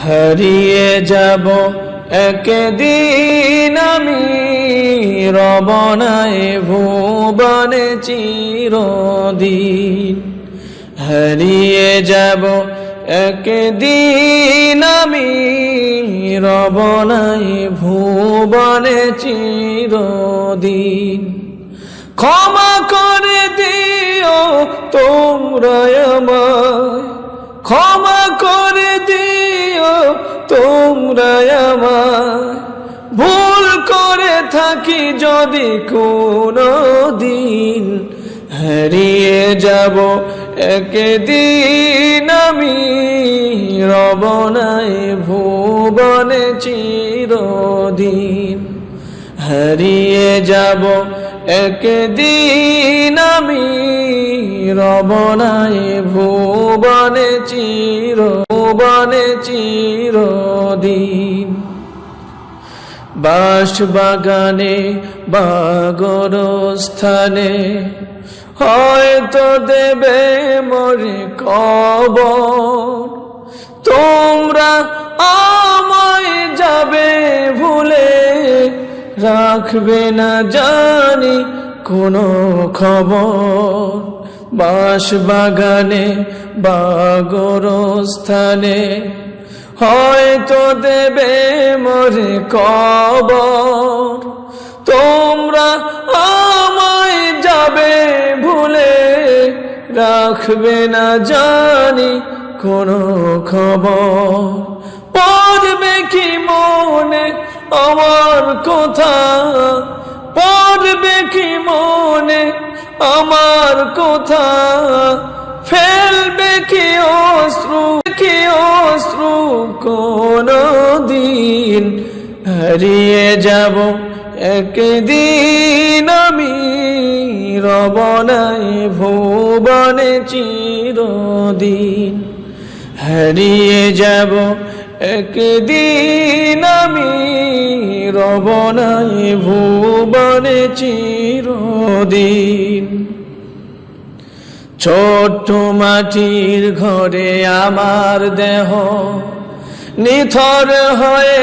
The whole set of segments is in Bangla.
হারিয়ে যাব একদিন আমি রব নাই ভুবনে চিরদিন। হারিয়ে যাব একদিন আমি রব নাই ভুবনে চিরদিন। ক্ষমা করে দিও তোমরা আমায়, ক্ষমা করে দিও তোমরা আমায়, ভুল করে থাকি যদি কোনো দিন। হারিয়ে যাব একদিন আমি রব নাই ভুবনে চিরদিন। হারিয়ে যাব একদিন আমি রব নাই ভুবনে চিরদিন। বাঁশবাগানে বা গোরস্থানে হয়তো দেবে মোরে কবর, তোমরা আমায় যাবে ভুলে, রাখবে না জানি কোনো খবর। বাঁশবাগানে বা গোরস্থানে হয়তো দেবে মোরে কবর, তোমরা আমায় যাবে ভুলে, রাখবে না জানি কোনো খবর। পড়বে কি মনে আমার কথা, পড়বে কি মনে আমার কথা, ফেলবে কি অশ্রু কোনো দিন। হারিয়ে যাব একদিন আমি রব নাই ভুবনে চিরদিন। হারিয়ে যাব একদিন আমি রব নাই ভুবনে চিরদিন। ছোট্ট মাটির ঘরে আমার দেহ নিথর হয়ে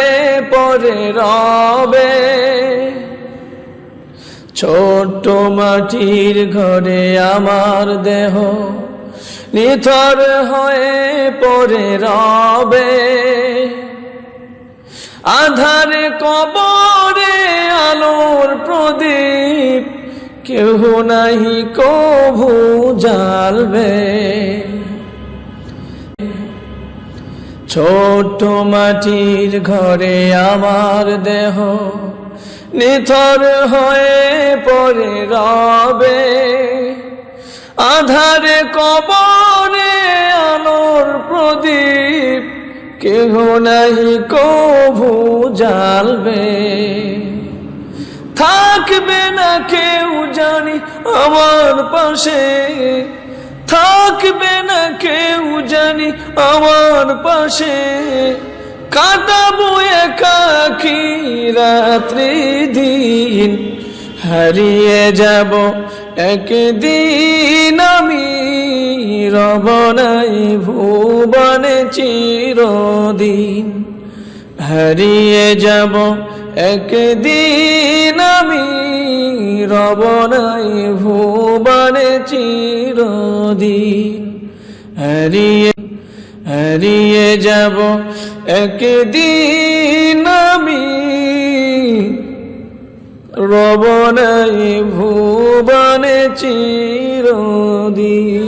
পড়ে রবে, ছোট্ট মাটির ঘরে আমার দেহ নিথর হয়ে পড়ে রবে। আধারে কবরে আলোর প্রদীপ কেহ নাহি কভু জ্বালবে, ছোট্ট মাটির ঘরে আমার দেহ নিথর হয়ে পড়ে রবে। আধারে কবরে আলোর প্রদীপ কেহ নাহি কভু জ্বালবে, থাকবে না কেউ জানি আমার পাশে, থাকবে না কেউ জানি আমার পাশে, কাটাবো একাকী রাত্রি দিন। হারিয়ে যাব একদিন আমি রব নাই ভুবনে চিরদিন। হারিয়ে যাব একদিন আমি রব নাই ভুবনে চিরদিন। হারিয়ে যাব একদিন আমি রব নাই ভুবনে চিরদিন।